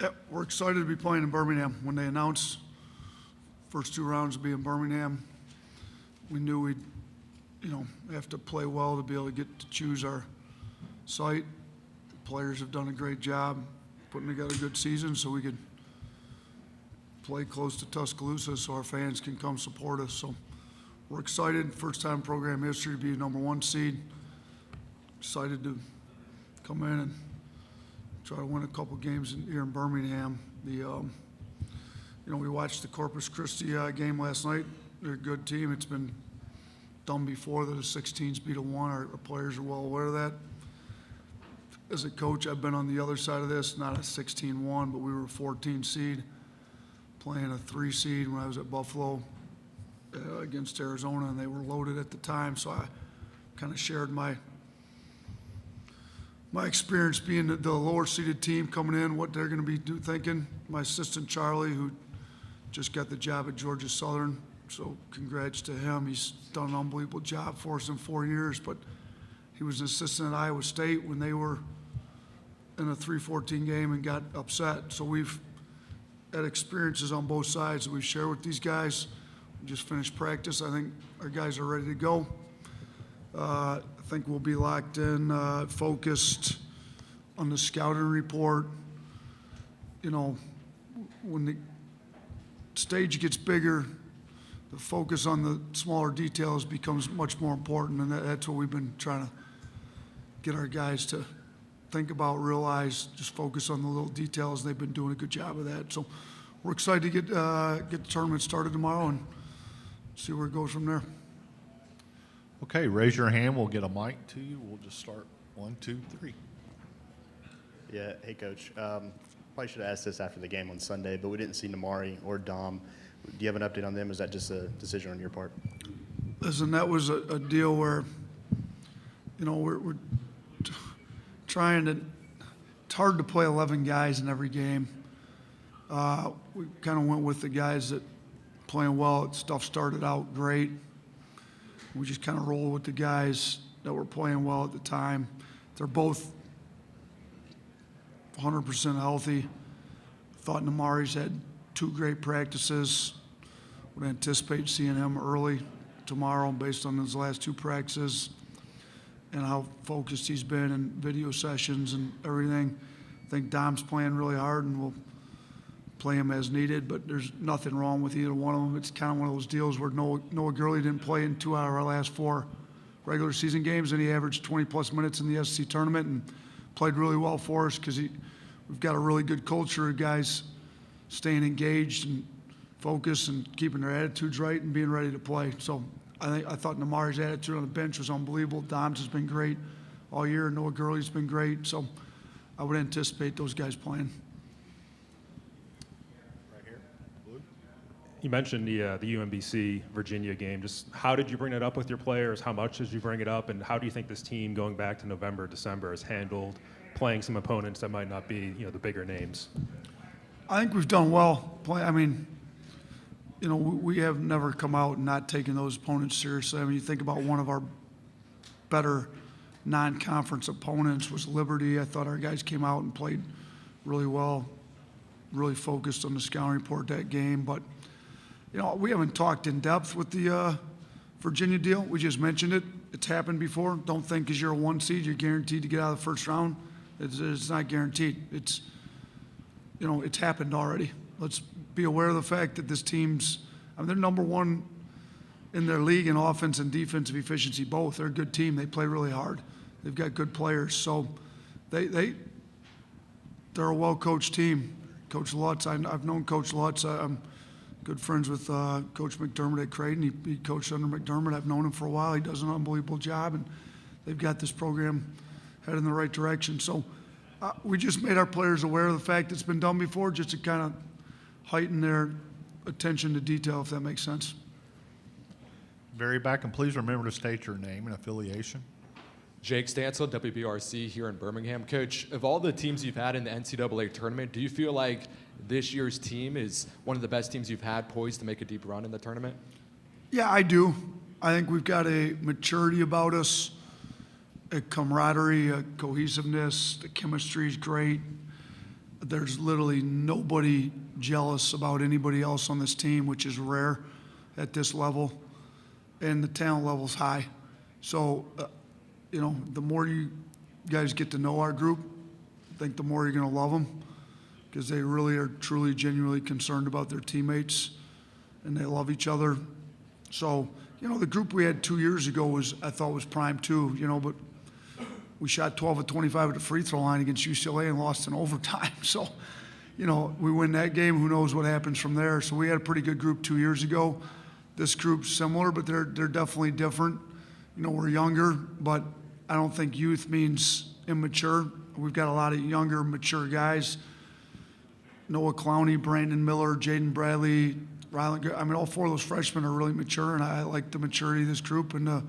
Yeah, we're excited to be playing in Birmingham. When they announced first 2 rounds would be in Birmingham, we knew we'd, have to play well to be able to get to choose our site. The players have done a great job putting together a good season so we could play close to Tuscaloosa so our fans can come support us. So we're excited. First time in program history to be a number 1 seed. Excited to come in and try to win a couple games here in Birmingham. We watched the Corpus Christi game last night. They're a good team. It's been done before that a 16s beat a 1. Our players are well aware of that. As a coach, I've been on the other side of this, not a 16-1, but we were a 14 seed playing a 3 seed when I was at Buffalo against Arizona, and they were loaded at the time. So I kind of shared my experience being the lower seeded team coming in, what they're going to be thinking. My assistant Charlie, who just got the job at Georgia Southern, so congrats to him. He's done an unbelievable job for us in 4 years, but he was an assistant at Iowa State when they were in a 3-14 game and got upset. So we've had experiences on both sides that we've shared with these guys. We just finished practice. I think our guys are ready to go. I think we'll be locked in, focused on the scouting report. When the stage gets bigger, the focus on the smaller details becomes much more important, and that's what we've been trying to get our guys to think about, realize, just focus on the little details. They've been doing a good job of that. So we're excited to get the tournament started tomorrow and see where it goes from there. Okay, raise your hand. We'll get a mic to you. We'll just start 1, 2, 3. Yeah, hey, Coach. Probably should have asked this after the game on Sunday, but we didn't see Namari or Dom. Do you have an update on them? Is that just a decision on your part? Listen, that was a deal where, we're trying to – it's hard to play 11 guys in every game. We kind of went with the guys that playing well. Stuff started out great. We just kind of rolled with the guys that were playing well at the time. They're both 100% healthy. Thought Namari's had 2 great practices. Would anticipate seeing him early tomorrow based on his last 2 practices and how focused he's been in video sessions and everything. I think Dom's playing really hard, and we'll play him as needed, but there's nothing wrong with either one of them. It's kind of one of those deals where Noah Gurley didn't play in 2 out of our last 4 regular season games, and he averaged 20-plus minutes in the SEC tournament and played really well for us because we've got a really good culture of guys staying engaged and focused and keeping their attitudes right and being ready to play. So I thought Namari's attitude on the bench was unbelievable. Dom's has been great all year. Noah Gurley's been great. So I would anticipate those guys playing. You mentioned the UMBC Virginia game. Just how did you bring it up with your players? How much did you bring it up? And how do you think this team going back to November, December has handled playing some opponents that might not be, the bigger names? I think we've done well. We have never come out and not taken those opponents seriously. You think about one of our better non-conference opponents was Liberty. I thought our guys came out and played really well, really focused on the scouting report that game. But we haven't talked in depth with the Virginia deal. We just mentioned it. It's happened before. Don't think because you're a 1 seed, you're guaranteed to get out of the first round. It's not guaranteed. It's happened already. Let's be aware of the fact that this team's, they're number 1 in their league in offense and defensive efficiency both. They're a good team. They play really hard. They've got good players. So they're a well-coached team. Coach Lutz, I've known Coach Lutz. I'm good friends with Coach McDermott at Creighton. He coached under McDermott. I've known him for a while. He does an unbelievable job, and they've got this program headed in the right direction. So we just made our players aware of the fact it's been done before, just to kind of heighten their attention to detail, if that makes sense. Very back, and please remember to state your name and affiliation. Jake Stansel, WBRC here in Birmingham. Coach, of all the teams you've had in the NCAA tournament, do you feel like this year's team is one of the best teams you've had poised to make a deep run in the tournament? Yeah, I do. I think we've got a maturity about us, a camaraderie, a cohesiveness. The chemistry is great. there's literally nobody jealous about anybody else on this team, which is rare at this level, and the talent level's high. So, the more you guys get to know our group, I think the more you're going to love them, because they really are truly, genuinely concerned about their teammates, and they love each other. So, the group we had 2 years ago I thought was prime too, but we shot 12 of 25 at the free throw line against UCLA and lost in overtime. So, we win that game, who knows what happens from there. So we had a pretty good group 2 years ago. This group's similar, but they're definitely different. We're younger, but I don't think youth means immature. We've got a lot of younger, mature guys. Noah Clowney, Brandon Miller, Jaden Bradley, Ryland. All four of those freshmen are really mature, and I like the maturity of this group. And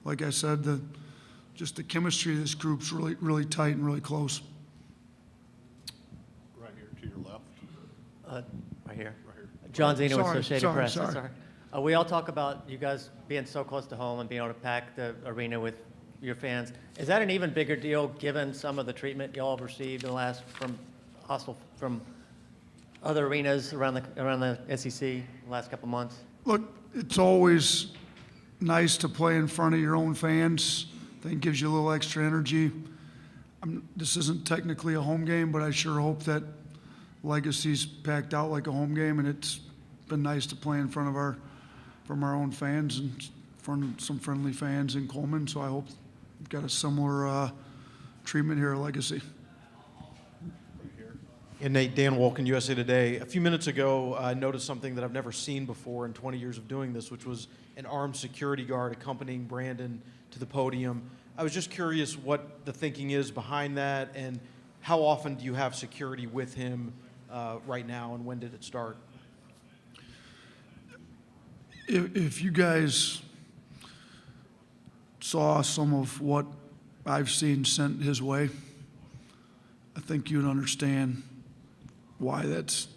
like I said, just the chemistry of this group's really, really tight and really close. Right here to your left. Right here. Right here. John Zeno with Sorry, Associated sorry, Press. sorry. That's all right. We all talk about you guys being so close to home and being able to pack the arena with your fans. Is that an even bigger deal given some of the treatment y'all have received in the last from other arenas around the SEC the last couple months? Look, it's always nice to play in front of your own fans. I think it gives you a little extra energy. This isn't technically a home game, but I sure hope that Legacy's packed out like a home game, and it's been nice to play in front of our own fans and in front of some friendly fans in Coleman. So I hope we've got a similar treatment here at Legacy. And Nate, Dan Wolken, USA Today. A few minutes ago, I noticed something that I've never seen before in 20 years of doing this, which was an armed security guard accompanying Brandon to the podium. I was just curious what the thinking is behind that, and how often do you have security with him right now, and when did it start? If you guys saw some of what I've seen sent his way, I think you'd understand why that's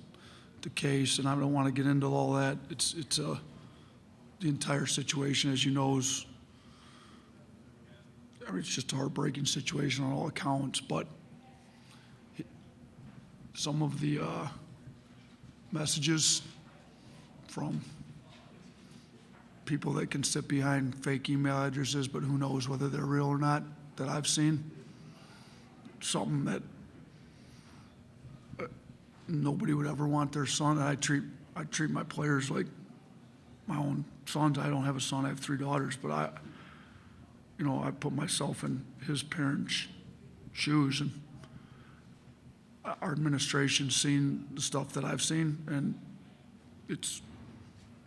the case, and I don't want to get into all that. It's the entire situation, as you know, it's just a heartbreaking situation on all accounts, but some of the messages from people that can sit behind fake email addresses, but who knows whether they're real or not, that I've seen, something that nobody would ever want their son. I treat my players like my own sons. I don't have a son. I have 3 daughters, but I put myself in his parents' shoes, and our administration's seen the stuff that I've seen, and it's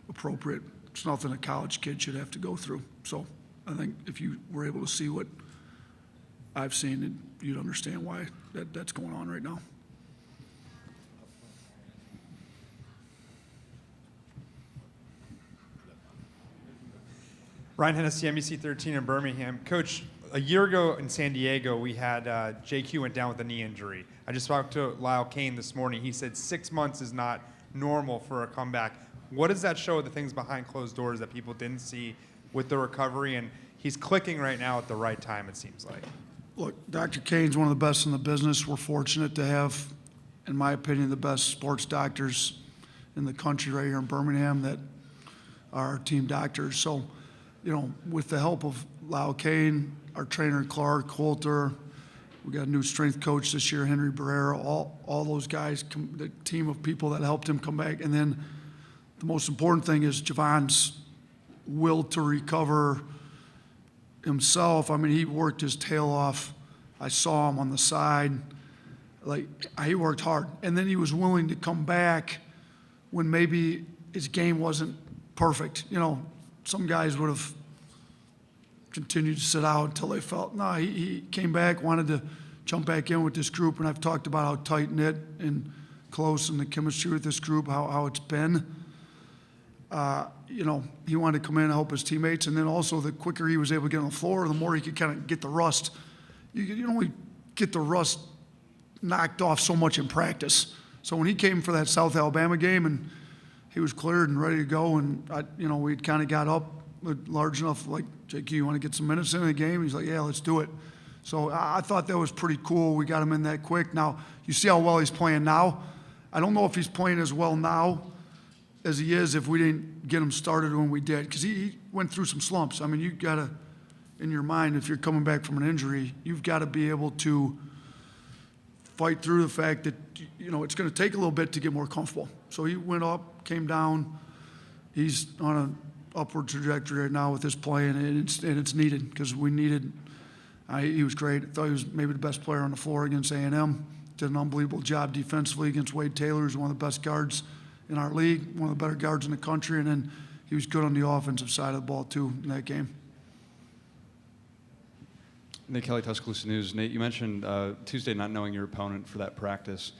appropriate. It's nothing a college kid should have to go through. So I think if you were able to see what I've seen, you'd understand why that's going on right now. Ryan Hennessy, NBC 13 in Birmingham. Coach, a year ago in San Diego, we had JQ went down with a knee injury. I just talked to Lyle Kane this morning. He said 6 months is not normal for a comeback. What does that show, the things behind closed doors that people didn't see with the recovery? And he's clicking right now at the right time, it seems like. Look, Dr. Kane's one of the best in the business. We're fortunate to have, in my opinion, the best sports doctors in the country right here in Birmingham that are our team doctors. So, with the help of Lyle Kane, our trainer Clark Coulter, we got a new strength coach this year, Henry Barrera, all those guys, the team of people that helped him come back. And then the most important thing is Javon's will to recover himself. He worked his tail off. I saw him on the side. He worked hard. And then he was willing to come back when maybe his game wasn't perfect. Some guys would have continued to sit out until they felt, no, he came back, wanted to jump back in with this group, and I've talked about how tight-knit and close and the chemistry with this group, how it's been. He wanted to come in and help his teammates, and then also the quicker he was able to get on the floor, the more he could kind of get the rust. You can only get the rust knocked off so much in practice. So when he came for that South Alabama game and he was cleared and ready to go, and we'd kind of got up large enough, like, JQ, you want to get some minutes in the game? He's like, yeah, let's do it. So I thought that was pretty cool. We got him in that quick. Now, you see how well he's playing now. I don't know if he's playing as well now as he is if we didn't get him started when we did, because he went through some slumps. I mean, you've got to, in your mind, if you're coming back from an injury, you've got to be able to fight through the fact that, you know, it's going to take a little bit to get more comfortable. So he went up, came down. He's on an upward trajectory right now with his play, and it's needed because we needed. He was great. I thought he was maybe the best player on the floor against A&M. Did an unbelievable job defensively against Wade Taylor, who's one of the best guards in our league, one of the better guards in the country, and then he was good on the offensive side of the ball too in that game. Nate Kelly, Tuscaloosa News. Nate, you mentioned Tuesday not knowing your opponent for that practice.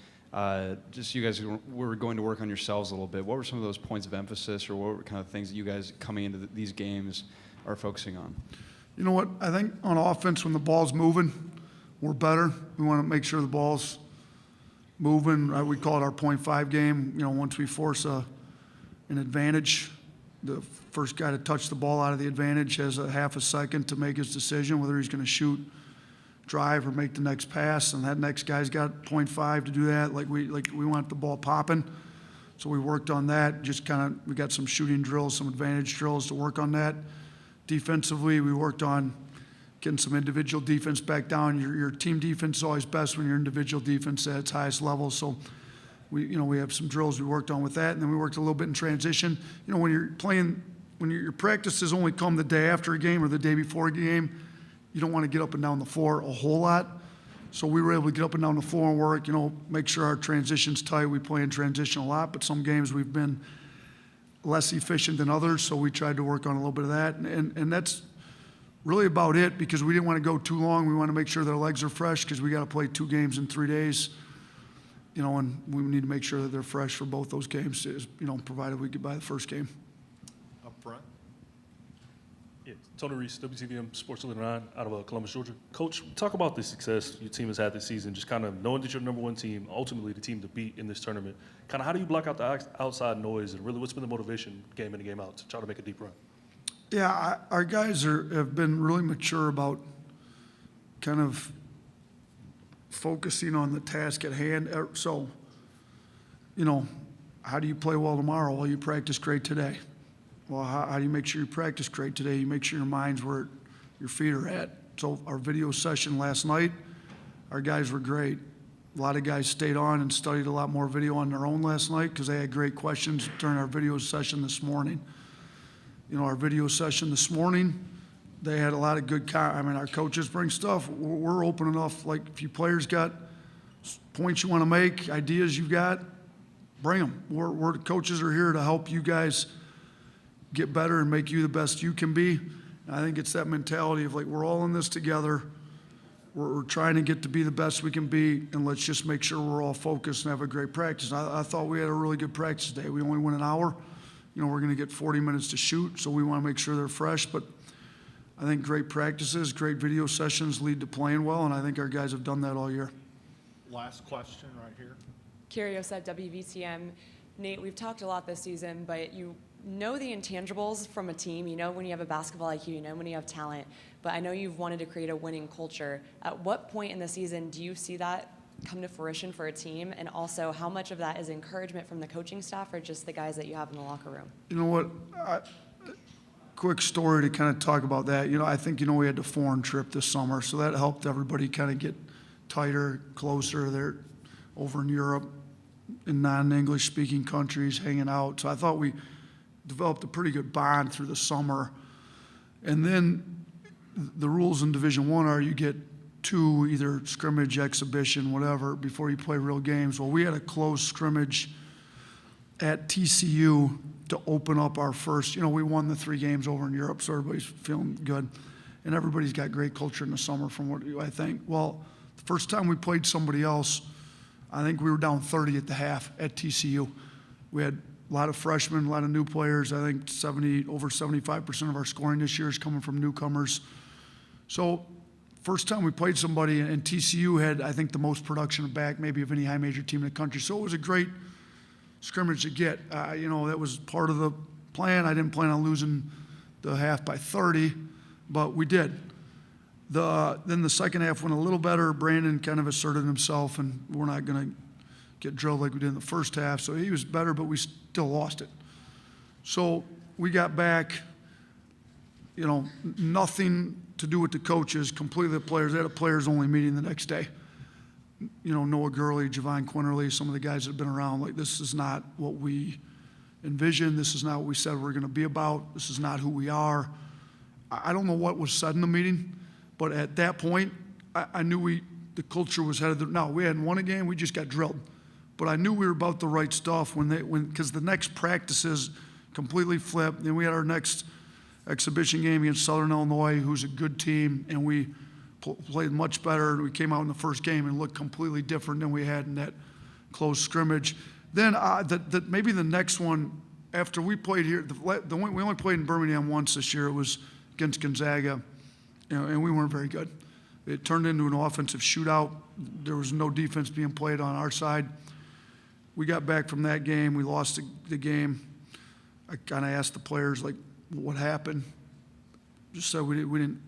Just you guys were going to work on yourselves a little bit. What were some of those points of emphasis, or what were kind of things that you guys coming into these games are focusing on? You know what? I think on offense, when the ball's moving, we're better. We want to make sure the ball's moving. We call it our 0.5 game. You know, once we force an advantage, the first guy to touch the ball out of the advantage has a half a second to make his decision whether he's going to shoot, drive, or make the next pass. And that next guy's got 0.5 to do that. Like we want the ball popping. So we worked on that. Just kind of, we got some shooting drills, some advantage drills to work on that. Defensively, we worked on getting some individual defense back down. Your team defense is always best when your individual defense at its highest level. So we have some drills we worked on with that, and then we worked a little bit in transition. You know, when you're playing, when your practices only come the day after a game or the day before a game, you don't want to get up and down the floor a whole lot. So we were able to get up and down the floor and work, you know, make sure our transition's tight. We play in transition a lot, but some games we've been less efficient than others, so we tried to work on a little bit of that. And that's really about it, because we didn't want to go too long. We want to make sure that our legs are fresh, because we got to play 2 games in 3 days, you know, and we need to make sure that they're fresh for both those games, you know, provided we get by the first game. Up front. Yeah, Tony Reese, WTVM Sports 9 out of Columbus, Georgia. Coach, talk about the success your team has had this season, just kind of knowing that you're the #1 team, ultimately the team to beat in this tournament. Kind of how do you block out the outside noise, and really what's been the motivation game in and game out to try to make a deep run? Yeah, our guys have been really mature about kind of focusing on the task at hand. So, you know, how do you play well tomorrow? Well, you practice great today. Well, how do you make sure you practice great today? You make sure your mind's where your feet are at. So our video session last night, our guys were great. A lot of guys stayed on and studied a lot more video on their own last night because they had great questions during our video session this morning. You know, our video session this morning, they had a lot of good, our coaches bring stuff. We're open enough. Like, if you players got points you want to make, ideas you've got, bring them. We're the coaches are here to help you guys get better and make you the best you can be. And I think it's that mentality of, like, we're all in this together. We're trying to get to be the best we can be, and let's just make sure we're all focused and have a great practice. I thought we had a really good practice day. We only went an hour. You know, we're going to get 40 minutes to shoot, so we want to make sure they're fresh. But I think great practices, great video sessions lead to playing well, and I think our guys have done that all year. Last question right here. Curious at WVTM. Nate, we've talked a lot this season, but you know the intangibles from a team. You know when you have a basketball IQ, you know when you have talent. But I know you've wanted to create a winning culture. At what point in the season do you see that come to fruition for a team? And also, how much of that is encouragement from the coaching staff or just the guys that you have in the locker room? You know what? Quick story to kind of talk about that. You know, I think, you know, we had the foreign trip this summer, so that helped everybody kind of get tighter, closer. They're over in Europe, in non-English speaking countries, hanging out. So I thought we developed a pretty good bond through the summer. And then the rules in Division I are you get 2, either scrimmage, exhibition, whatever, before you play real games. Well, we had a close scrimmage at TCU to open up our first, you know, we won the 3 games over in Europe, so everybody's feeling good. And everybody's got great culture in the summer from what I think. Well, the first time we played somebody else, I think we were down 30 at the half at TCU. We had a lot of freshmen, a lot of new players. I think over 75% of our scoring this year is coming from newcomers. So first time we played somebody, and TCU had, I think, the most production back maybe of any high major team in the country. So it was a great scrimmage to get. You know, that was part of the plan. I didn't plan on losing the half by 30, but we did. Then the second half went a little better. Brandon kind of asserted himself, and we're not going to get drilled like we did in the first half. So he was better, but we still lost it. So we got back, nothing to do with the coaches, completely the players. They had a players-only meeting the next day. Noah Gurley, Javon Quinterly, some of the guys that have been around, like, this is not what we envisioned. This is not what we said we're going to be about. This is not who we are. I don't know what was said in the meeting, but at that point, I knew the culture was headed there. Now, we hadn't won a game. We just got drilled. But I knew we were about the right stuff because the next practices completely flipped. Then we had our next exhibition game against Southern Illinois, who's a good team, and we played much better. We came out in the first game and looked completely different than we had in that close scrimmage. Then maybe the next one, after we played here, we only played in Birmingham once this year. It was against Gonzaga, and we weren't very good. It turned into an offensive shootout. There was no defense being played on our side. We got back from that game. We lost the game. I kind of asked the players, like, what happened? Just said we didn't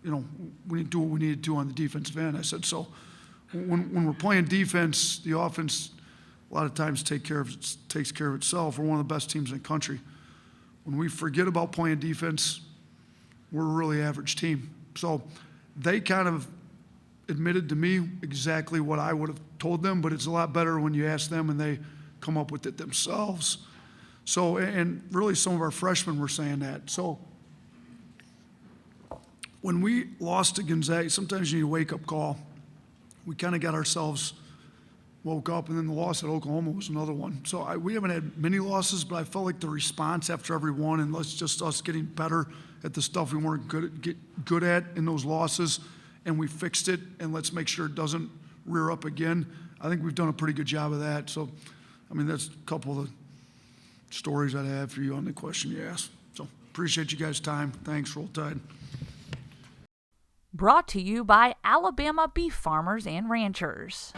do what we needed to on the defensive end. I said, so when we're playing defense, the offense a lot of times takes care of itself. We're one of the best teams in the country. When we forget about playing defense, we're a really average team. So they kind of admitted to me exactly what I would have told them, but it's a lot better when you ask them and they come up with it themselves. So, and really some of our freshmen were saying that. So when we lost to Gonzaga, sometimes you need a wake-up call. We kind of got ourselves woke up, and then the loss at Oklahoma was another one. So we haven't had many losses, but I felt like the response after every one, and just us getting better at the stuff we weren't good at in those losses, and we fixed it, and let's make sure it doesn't rear up again. I think we've done a pretty good job of that. So, that's a couple of the stories I'd have for you on the question you asked. So appreciate you guys' time. Thanks. Roll Tide. Brought to you by Alabama Beef Farmers and Ranchers.